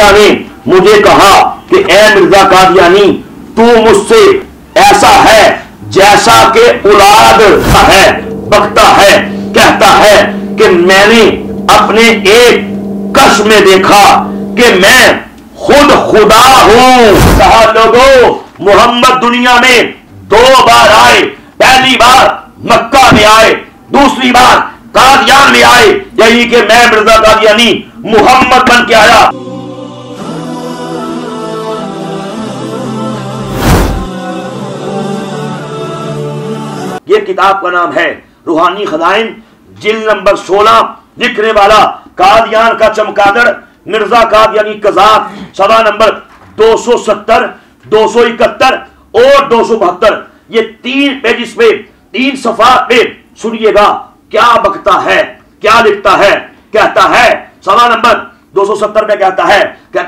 ताला ने मुझे कहा कि ए मिर्जा कादियानी, तू मुझसे ऐसा है जैसा कि औलाद है, बकता है, कहता है कि मैंने अपने एक कश में देखा कि मैं खुद खुदा हूं। कहा लोगों, मोहम्मद दुनिया में 2 बार आए। पहली बार मक्का में आए, दूसरी बार कादियान में आए। यही कि मैं मिर्जा कादियानी मोहम्मद बन के आया। ये किताब का नाम है रूहानी खजाइन, जिल्द नंबर 16। लिखने वाला कादियान का चमगादड़ मिर्जा कादियानी कज़ाक। सवा नंबर 270, 271 और 272। ये 3 पेजिस पे, 3 सफ़ा पे सुनिएगा क्या बकता है, क्या लिखता है। कहता है सवा नंबर 270 में कहता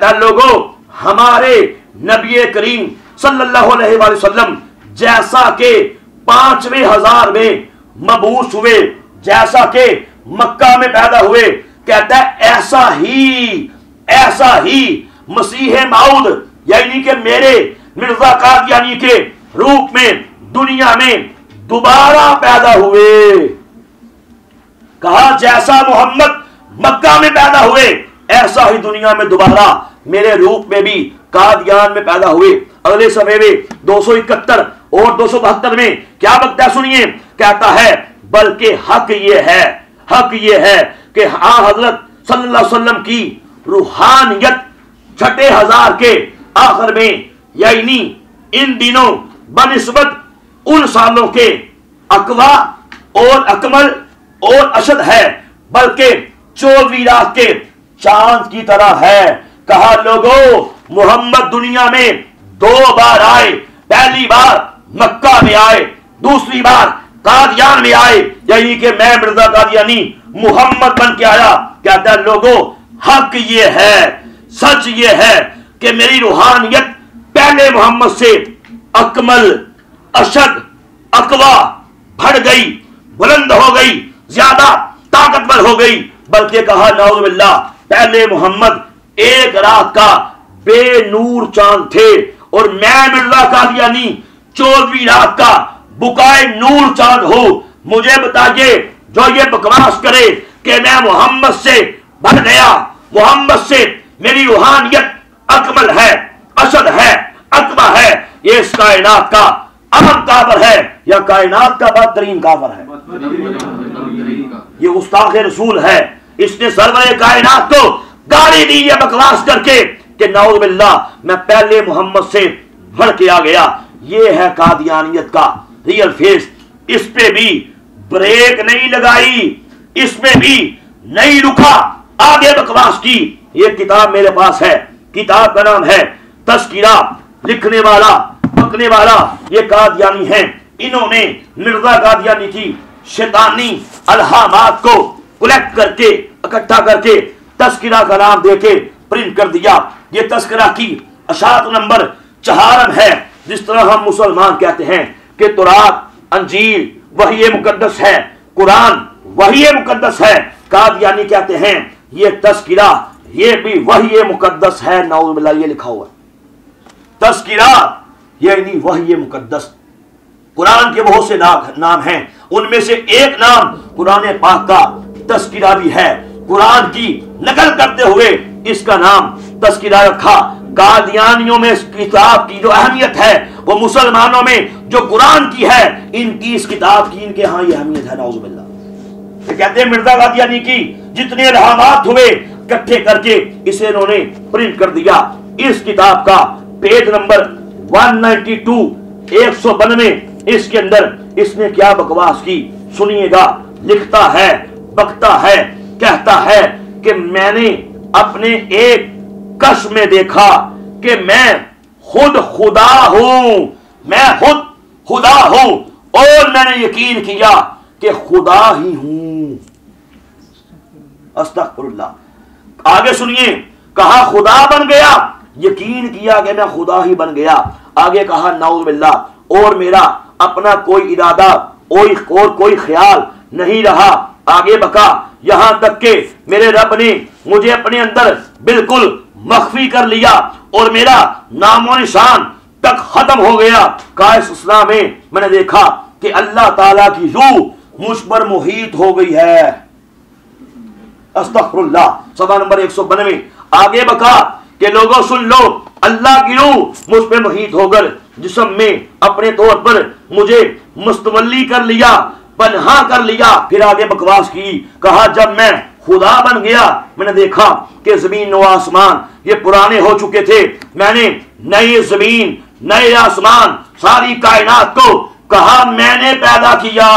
है लोगों, हमारे नबी करीम सल्लल्लाहु अलैहि वसल्लम जैसा के 5वें हजार में मबूस हुए, जैसा के मक्का में पैदा हुए, कहता है ऐसा ही मसीह माऊद यानी कि मेरे मिर्जा कादियानी के रूप में दुनिया में दोबारा पैदा हुए। कहा जैसा मोहम्मद मक्का में पैदा हुए, ऐसा ही दुनिया में दोबारा मेरे रूप में भी कादियान में पैदा हुए। अगले समय में 271 और 272 में क्या बकता सुनिए। कहता है बल्कि हक ये है कि हाँ हजरत सल्लल्लाहु अलैहि वसल्लम की रूहानियत 6 हजार के आखिर में यानी इन दिनों बनिस्बत उन सालों के अकवा और अकमल और अशद है, बल्कि 14वीं रात के चांद की तरह है। कहा लोगों, मोहम्मद दुनिया में 2 बार आए। पहली बार मक्का में आए, दूसरी बार कादियान में आए। यही कि मैं मिर्जा कादियानी मोहम्मद बन के आया। कहता है लोगों, हक ये है, सच ये है कि मेरी रूहानियत पहले मोहम्मद से अकमल, अशद, अकवा बढ़ गई, बुलंद हो गई, ज्यादा ताकतवर हो गई। बल्कि कहा नऊज़ बिल्लाह, पहले मोहम्मद एक रात का बेनूर चांद थे और मैं मिर्जा कादियानी 14वीं रात का बुकाए नूर चांद हूं। मुझे बताइए जो ये बकवास करे कि मैं मोहम्मद से बढ़ गया, मोहम्मद से मेरी रूहानियत अकमल है, अशद है, अकबा है, ये इस कायनात का अहम काबर है या कायनात का बदतरीन काबर है? ये गुस्ताखे रसूल है। इसने सरवरे कायनात को गाली दी है बकवास करके कि नऊज़ बिल्लाह मैं पहले मोहम्मद से बढ़ के आ गया। ये है कादियानियत का रियल फेस। इस पे भी ब्रेक नहीं लगाई, इसमें भी नहीं रुका, आगे बकवास की। ये किताब मेरे पास है, किताब का नाम है तज़किरा। लिखने वाला पकने वाला ये कादियानी है। इन्होंने मिर्जा कादियानी की शैतानी अलहामात को कलेक्ट करके, इकट्ठा करके तज़किरा का नाम देके प्रिंट कर दिया। ये तज़किरा की अशात नंबर 4 है। जिस तरह हम मुसलमान कहते हैं कि तौरात, अंजील वही मुकद्दस है, कुरान वही मुकद्दस है, कादियानी कहते हैं ये तज़किरा ये भी वही मुकद्दस है। नऊज़ बिल्लाह ये लिखा हुआ तज़किरा यानी वही मुकद्दस। कुरान के बहुत से नाम हैं, उनमें से एक नाम कुरान पाक का तज़किरा भी है। कुरान की नकल करते हुए इसका नाम तज़किरा रखा। कादियानियों में इस किताब की जो अहमियत है वो मुसलमानों में जो कुरान की है, इनकी इस किताब की इनके यहाँ ये अहमियत है। नऊज़ बिल्लाह। ये कहते हैं मिर्जा कादियानी की जितने इल्हामात हुए इकट्ठे करके इसे इन्होंने प्रिंट कर दिया। इस किताब का पेज नंबर 192 192 इसके अंदर इसने क्या बकवास की सुनिएगा। लिखता है, बकता है, कहता है कि मैंने अपने एक कश में देखा कि मैं खुद खुदा हूं, मैं खुद खुदा हूं और मैंने यकीन किया कि खुदा ही हूं। अस्तगफिरुल्लाह। आगे सुनिए, कहा खुदा बन गया, यकीन किया कि मैं खुदा ही बन गया। आगे कहा नऊज़ बिल्लाह और मेरा अपना कोई इरादा और कोई ख्याल नहीं रहा। आगे बका यहां तक के मेरे रब ने मुझे अपने अंदर बिल्कुल मख्फी कर लिया और मेरा नामो निशान तक खत्म हो गया। काश इस्लाम में मैंने देखा कि अल्लाह ताला की रूह मुझ पर मुहीत हो गई है। अस्तगफिरुल्लाह। सवाल नंबर 192 आगे बका कि लोगों सुन लो, अल्लाह की रूह मुझ पे मुहीत होकर जिस्म में अपने तौर पर मुझे मुस्तवल्ली कर लिया, पन्हा कर लिया। फिर आगे बकवास की, कहा जब मैं खुदा बन गया मैंने देखा कि जमीन व आसमान ये पुराने हो चुके थे। मैंने नई जमीन नए आसमान सारी कायनात को कहा मैंने पैदा किया।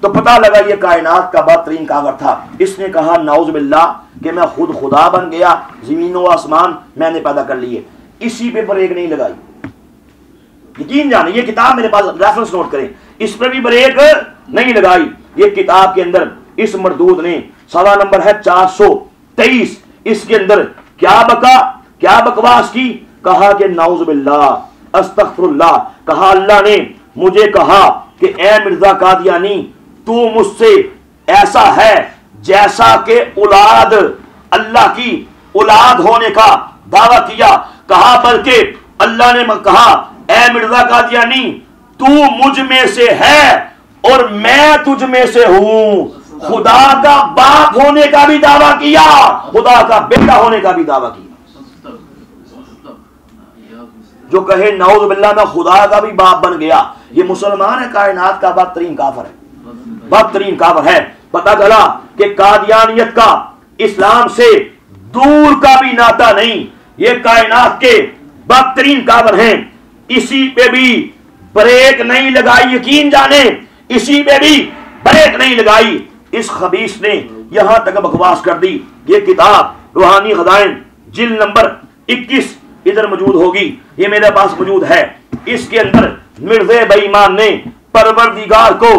तो पता लगा ये कायनात का बदतरीन कागर था। इसने कहा नाउज़ बिल्लाह कि मैं खुद खुदा बन गया, जमीन व आसमान मैंने पैदा कर लिए। इसी पे ब्रेक नहीं लगाई। यकीन जाने ये किताब मेरे पास, रेफरेंस नोट करें, इस पर भी ब्रेक नहीं लगाई। ये किताब के अंदर इस मरदूद ने सवाल नंबर है 423, इसके अंदर क्या बका, क्या बकवास की। कहा कि नाउज़ बिल्लाह, अस्तगफिरुल्लाह। कहा अल्लाह ने मुझे कहा कि ए मिर्जा कादियानी, तू मुझसे ऐसा है जैसा कि औलाद, अल्लाह की औलाद होने का दावा किया। कहा बल्कि अल्लाह ने कहा ए मिर्जा कादियानी, तू मुझ में से है और मैं तुझ में से हूं। खुदा का बाप होने का भी दावा किया, खुदा का बेटा होने का भी दावा किया। जो कहे नाउज़ बिल्लाह मैं खुदा का भी बाप बन गया, ये मुसलमान है, कायनात का बदतरीन काफिर है, बदतरीन काफिर है। पता चला कि कादियानियत का इस्लाम से दूर का भी नाता नहीं, ये कायनात के बदतरीन काफिर हैं। इसी पे भी ब्रेक नहीं लगाई, यकीन जाने इसी पे भी ब्रेक नहीं लगाई। इस खबीस ने यहां तक बकवास कर दी। ये किताब रूहानी खजाइन जिल्द नंबर 21 इधर मौजूद होगी, ये मेरे पास मौजूद है। इसके अंदर मिर्ज़े बेईमान ने परवरदिगार को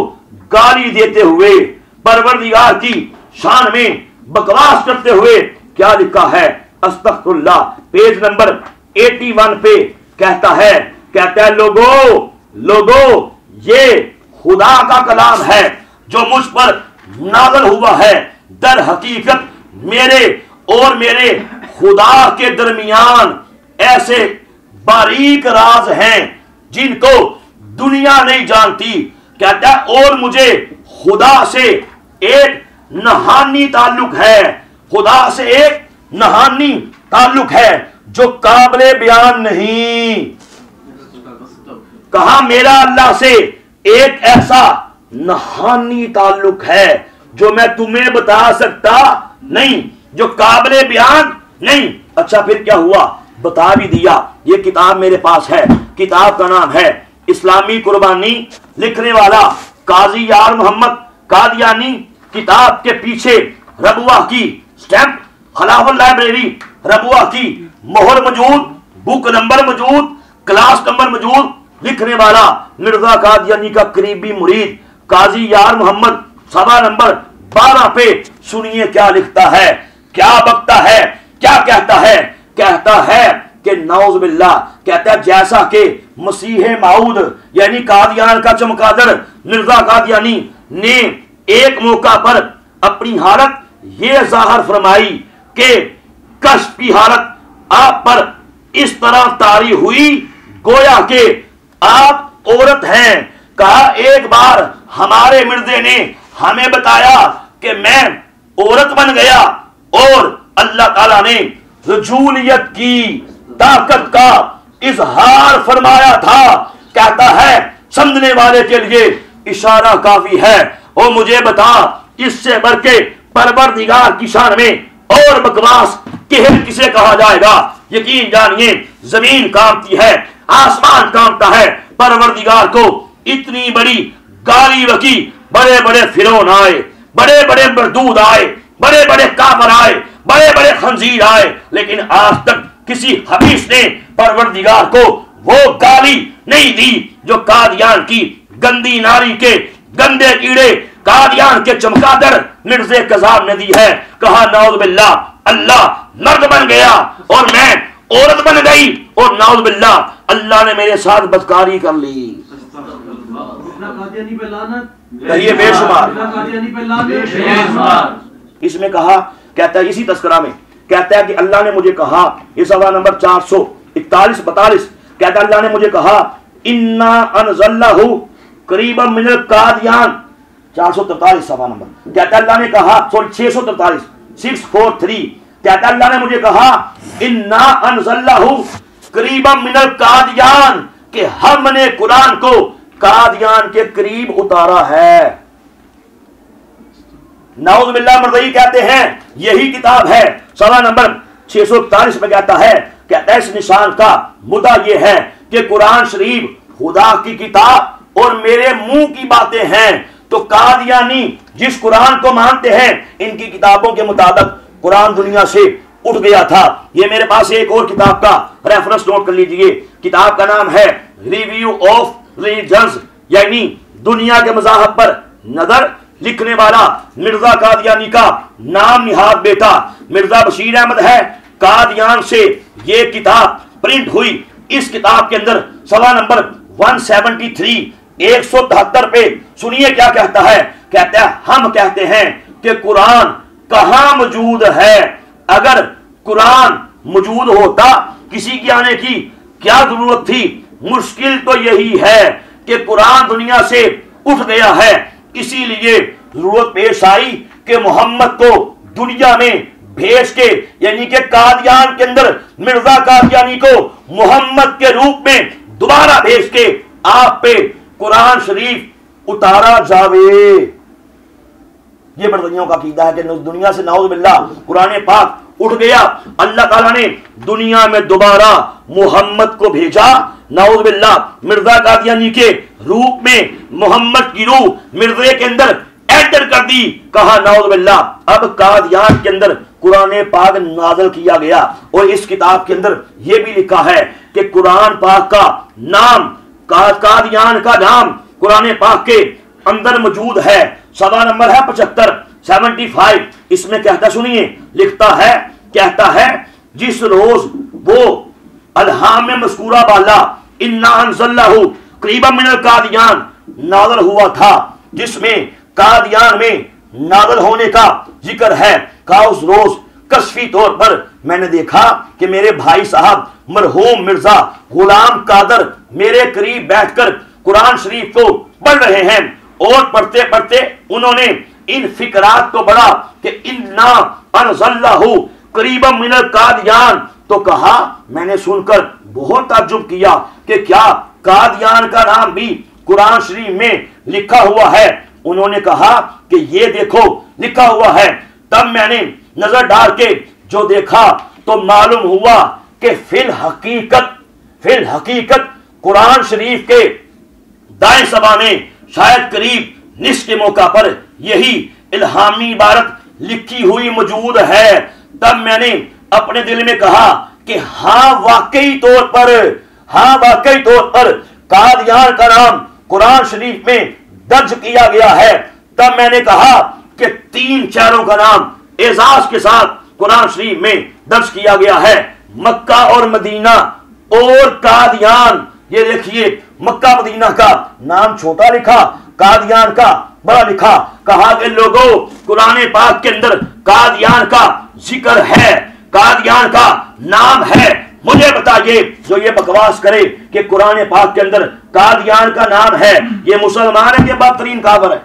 गाली देते हुए, परवरदिगार की शान में बकवास करते हुए क्या लिखा है, अस्तगफिरुल्लाह। पेज नंबर 81 पे कहता है लोगो ये खुदा का कलाम है जो मुझ पर नाज़िल हुआ है। दर हकीकत मेरे और मेरे खुदा के दरमियान ऐसे बारीक राज हैं जिनको दुनिया नहीं जानती। कहता है और मुझे खुदा से एक नहानी ताल्लुक है, खुदा से एक नहानी ताल्लुक है जो काबिले बयान नहीं। कहा मेरा अल्लाह से एक ऐसा नहानी ताल्लुक है जो मैं तुम्हें बता सकता नहीं, जो काबिले बयान नहीं। अच्छा फिर क्या हुआ, बता भी दिया। ये किताब मेरे पास है, किताब का नाम है इस्लामी कुर्बानी, लिखने वाला काजी यार मोहम्मद कादियानी। किताब के पीछे रबुआ की स्टैंप, खिलाफत लाइब्रेरी रबुआ की मोहर मौजूद, बुक नंबर मौजूद, क्लास नंबर मौजूद। लिखने वाला मिर्जा कादियानी का करीबी मुरीद काजी यार मोहम्मद। सवाल नंबर 12 पे सुनिए क्या लिखता है, क्या बकता है, क्या कहता है। कहता है कि नाउज़ बिल्लाह, कहता है जैसा कि मसीह माऊद यानी कादियान का चमगादड़ मिर्जा कादियानी ने एक मौका पर अपनी हालत यह जाहिर फरमाई कि कश्फ की हालत आप पर इस तरह तारी हुई गोया के आप औरत हैं। कहा एक बार हमारे मिर्जे ने हमें बताया कि मैं औरत बन गया और अल्लाह ताला ने रजूलियत की ताकत का इजहार फरमाया था। कहता है समझने वाले के लिए इशारा काफी है। और मुझे बता इससे बढ़ के परवरदिगार की शान में और बकवास किसे कहा जाएगा। यकीन जानिए जमीन कांपती है, आसमान कांपता है। परवरदिगार को इतनी बड़ी गाली बकी, बड़े बड़े फिरौन आए, बड़े बड़े मरदूद आए, बड़े बड़े काफिर आए, बड़े बड़े खंजीर आए, लेकिन आज तक किसी हबीस ने परवरदिगार को वो गाली नहीं दी जो कादियान की गंदी नारी के गंदे कीड़े, कादियान के चमगादड़ मिर्जे कज़ाब ने दी है। कहा नाउज़ बिल्लाह, अल्लाह मर्द बन गया और मैं औरत बन गई और नाउज़ बिल्लाह अल्लाह ने मेरे साथ बदकारी कर ली। कहिए बेशुमार। इसमें कहा, कहता है इसी तस्करा में कहता है कि अल्लाह ने मुझे कहा, ये सवाल नंबर 441-42, कहता है अल्लाह ने मुझे कहा इन्ना अनज़ल्नाहु करीबम मिनल कादियान, 443 सवाल नंबर, कहता है अल्लाह ने कहा, सॉरी 643, 643, कहता है अल्लाह ने मुझे कहा इन्ना अनज़ल्नाहु करीबम मिनल कादियान, कि हमने कुरान को कादियान के करीब उतारा है। नाउज़ बिल्लाह मरज़ई कहते हैं यही किताब है। सवाल नंबर 641 में कहता है इस निशान का मुद्दा यह है कि कुरान शरीफ खुदा की किताब और मेरे मुंह की बातें हैं। तो कादियानी जिस कुरान को मानते हैं, इनकी किताबों के मुताबिक कुरान दुनिया से उठ गया था। ये मेरे पास एक और किताब का रेफरेंस नोट कर लीजिए। किताब का नाम है रिव्यू ऑफ रिलीजन्स, यानी दुनिया के मज़ाहब पर नजर। लिखने वाला मिर्जा कादियानी का नाम निहाद बेटा मिर्जा बशीर अहमद है। कादियान से ये किताब प्रिंट हुई। इस किताब के अंदर सवाल नंबर 173 173 पे सुनिए क्या कहता है। कहता है हम कहते हैं कि कुरान कहां मौजूद है। अगर कुरान मौजूद होता किसी के आने की क्या जरूरत थी। मुश्किल तो यही है कि कुरान दुनिया से उठ गया है, इसीलिए जरूरत पेश आई कि मोहम्मद को दुनिया में भेज के, यानी कि कादियान के अंदर मिर्जा कादियानी को मोहम्मद के रूप में दोबारा भेज के आप पे कुरान शरीफ उतारा जावे। ये मरज़इयों का अकीदा है कि दुनिया से नाउज़ बिल्लाह कुरान पाक उठ गया। अल्लाह ताला ने दुनिया में दोबारा मोहम्मद को भेजा। नाउज़ बिल्लाह मिर्जा कादियानी के रूप में मोहम्मद की रूह मिर्जे के अंदर एंटर कर दी। कहा नाउज़ बिल्लाह अब कादियान के अंदर कुरान पाक नाज़िल किया गया। और इस किताब के अंदर यह भी लिखा है कि कुरान पाक का नाम, कादियान का नाम कुरान पाक के अंदर मौजूद है। सवाल नंबर है 75 इसमें कहता सुनिए, लिखता है, कहता है जिस रोज वो अलहाम में मस्कूरा वाला इन्ना अनज़ल्नाहु करीबम मिनल कादियान नाज़िल हुआ था, जिसमें कादियान में नाज़िल होने का जिक्र है। का उस रोज कस्फी तौर पर मैंने देखा कि मेरे भाई साहब मरहूम मिर्जा गुलाम कादर मेरे करीब बैठकर कुरान शरीफ को पढ़ रहे हैं। और पढ़ते पढ़ते उन्होंने इन फिकरात को पढ़ा कि इन्ना अनज़ल्नाहु करीबम मिनल कादियान। तो कहा, मैंने सुनकर बहुत ताज्जुब किया कि क्या कादियान का नाम भी कुरान शरीफ में लिखा हुआ है। उन्होंने कहा कि ये देखो लिखा हुआ है। तब मैंने नजर डाल के जो देखा तो मालूम हुआ कि फिल हकीकत कुरान शरीफ के दाएं सभा में शायद करीब निस्फ के मौका पर यही इल्हामी इबारत लिखी हुई मौजूद है। तब मैंने अपने दिल में कहा कि हाँ वाकई तौर पर कादियान का नाम कुरान शरीफ में दर्ज किया गया है। तब मैंने कहा कि 3 चेहरों का नाम एजाज के साथ कुरान शरीफ में दर्ज किया गया है, मक्का और मदीना और कादियान। ये देखिए, मक्का मदीना का नाम छोटा लिखा, कादियान का बड़ा लिखा। कहा कि लोगों कुरान पाक के अंदर कादियान का जिक्र है, कादियान का नाम है। मुझे बताइए जो ये बकवास करे कि कुरान पाक के अंदर कादियान का नाम है, ये मुसलमान है कि बदतरीन काफिर है?